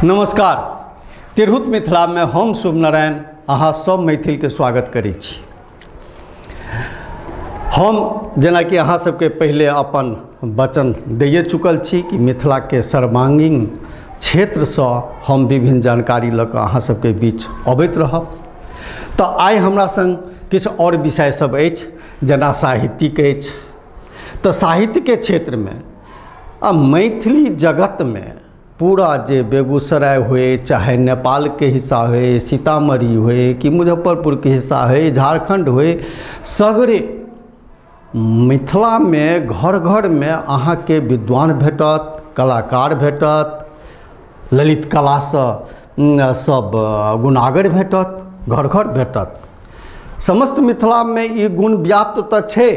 नमस्कार। तिरहुत मिथिला में हम शुभ नारायण अहाँ सब मैथिल के स्वागत करै छी। हम जेना कि अहाँ सबके पहले अपन वचन दैए चुकल छी कि मिथिला के सर्वांगीण क्षेत्र से हम विभिन्न जानकारी लऽ कऽ अहाँ सबके बीच अबैत रहब। तऽ आइ हमरा संग किछु और विषय सब अछि, जेना साहित्यिक अछि। तऽ साहित्य के क्षेत्र में आ मैथिली जगत में पूरा जे बेगूसराय हुए, चाहे नेपाल के हिस्सा हुए, सीतामढ़ी हुए कि मुजफ्फरपुर के हिस्सा हुए, झारखंड हुए, सगरे मिथिला में घर घर में अहाँ के विद्वान भेटत, कलाकार भेटत, ललित कला से सब गुणागर भेटत, घर घर भेटत। समस्त मिथिला में ये गुण व्याप्त तो छे,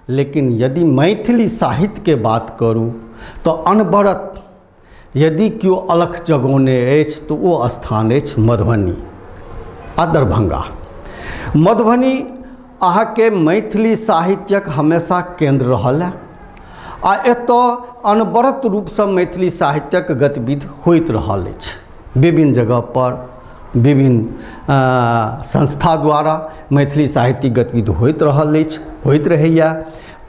लेकिन यदि मैथिली साहित्य के बात करूँ तो अनवरत यदि क्यों अलख जगौने अछि तो वो स्थान अछि मधुबनी आ दरभंगा। मधुबनी अहाँ के मैथिली साहित्यक हमेशा केंद्र रहल है आ एतो अनवरत रूप से मैथिली साहित्यक गतिविधि होइत रहल अछि। विभिन्न जगह पर विभिन्न संस्था द्वारा मैथिली साहित्यिक गतिविधि होइत रहल अछि, होइत रहैया।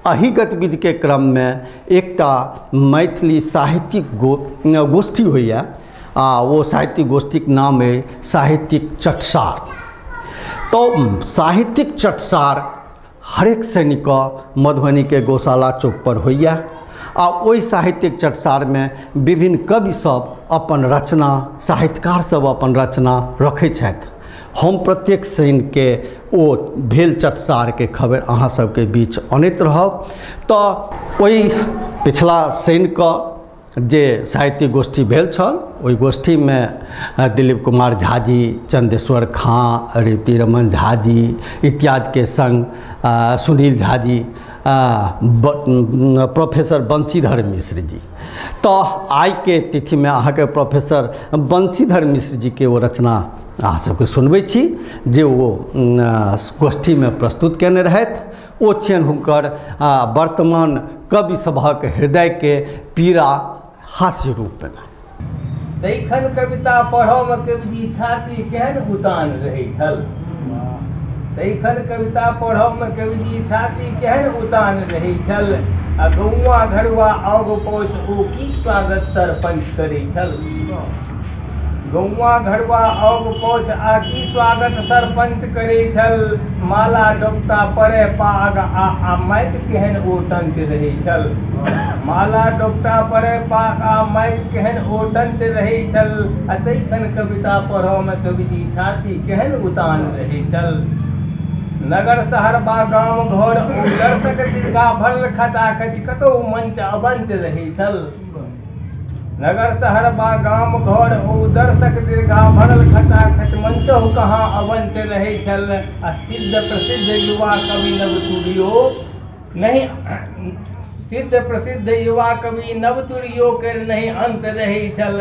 अही गतिविधि के क्रम में एकटा मैथिली साहित्यिक गोष्ठी होइया आ वो साहित्यिक गोष्ठी के नाम है साहित्यिक चटसार। तो साहित्यिक चटसार हरेक शनि को मधुबनी के गौशाला चौक पर होइया आ ओई साहित्यिक चटसार में विभिन्न कवि सब अपन रचना, साहित्यकार सब अपन रचना रखै छथि। हम प्रत्येक शनि के ओ भेल चटसार के खबर अहाँ सबके बीच अनैत रहब। तो ओई पिछला शनि को जे साहित्य गोष्ठी भेल छल, ओई गोष्ठी में दिलीप कुमार झा जी, चंदेश्वर खां, रेवती रमन झा जी इत्यादि के संग सुनील झा जी, प्रोफेसर बंशीधर मिश्र जी। तो आई के तिथि में अहाँ के प्रोफेसर बंशीधर मिश्र जी के वो रचना अहाँ सबके सुनबै छी जे वो गोष्ठी में प्रस्तुत केने रहथि। ओ छियनि हुनकर वर्तमान कवि सभक हृदय के पीड़ा हास्य रूप में। दैखन कविता पढ़ो में कवि छाती केहन उतान रही छल। दैखन कविता पढ़ो में कवि छाती केहन उतान रही छल। आ गौवा घरवा आगो पहुँच ओ की स्वागत सरपंच करी छल। गौवा घरवा आग पहुँच आ की स्वागत सरपंच करे छल। माला डोपता पड़े पाग आ माइक केहन ओटंत रही छल। माला डोपता पड़े पाग आ माइक केहन ओटंत रही छल। आ दैखन कविता पढ़ो में कवि छाती केहन उतान रही छल। नगर शहर बा गाँव घर ओ दर्शक दीर्घा भल खचा खच कतौ मंच अबंच रही छल। नगर शहर बा गाम घर ओ दर्शक दीर्घा भरल खचा खच मंचो कहाँ अवंच रहे छल। आ सिद्ध प्रसिद्ध युवा कवि नवतुरियो नहीं सिद्ध प्रसिद्ध युवा कवि नवतुरियो के नहीं अंत रहे छल।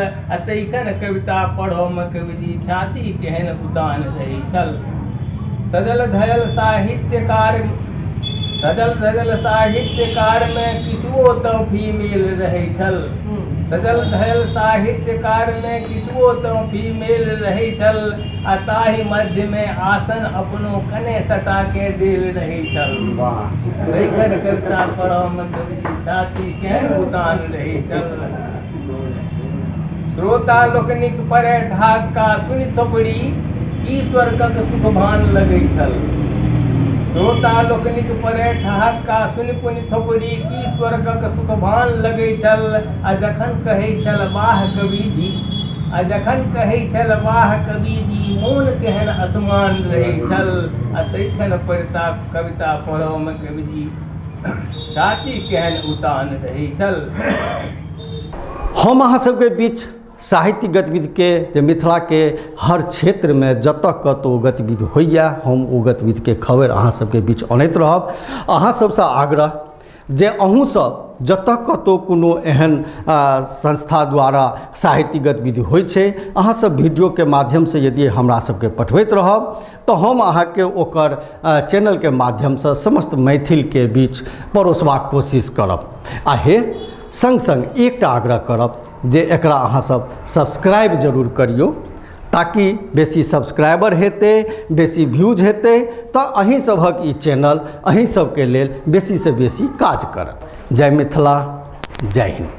दैखन कविता पढ़ो में कवि छाती केहन उतान रही छल। सजल धजल साहित्यकार में किछुओ तो फीमेल रहे छल। सजल धजल साहित्यकार में किछुओ तो फीमेल रही छल। आ ताहि मध्य में आसन अपनो कने सटा के देल रही छल। दैखन कविता पढ़ो में कवि छाती केहन उतान रही छल। श्रोता लोकनिक परे ढाका सुनि थोपड़ी की स्वर्गक सुख भान लगै छल। श्रोता लोकनिक परे ठहाका सुनि पुनि थोपड़ी की स्वर्गक सुख भान लगै छल। आ जखन कहै छल वाह कवि जी, आ जखन कहै छल वाह कवि जी मोन केहन असमान रहै छल। आ दैखन कविता पढ़ो में कवि जी छाती केहन उतान रही छल। हम अहाँ सबके बीच साहित्यिक गतिविधि के जे मिथिला के हर क्षेत्र में जतऽ कतौ गतिविधि होइया, हम ओ गतिविधि के खबर अहाँ सबके बीच अनैत रहब। अहाँ सबसँ आग्रह जे अहूँ सब जतऽ कतौ कोनो एहन संस्था द्वारा साहित्यिक गतिविधि होइ छै, अहाँ सब वीडियो के माध्यम से यदि हमरा सबके पठबैत रहब तो हम अहाँ के ओकर चैनल के माध्यम से समस्त मैथिल के बीच परोसबाक कोशिश करब। आ हे संग संग एकटा आग्रह करब जे एकरा अहाँ सब सब्सक्राइब जरूर करियो, ताकि बेसी सब्सक्राइबर हेतै, बेसी व्यूज हेतै तऽ अहीं सभक ई चैनल अहीं सबके लेल बेसी से बेसी काज करत। जय मिथिला, जय हिंद।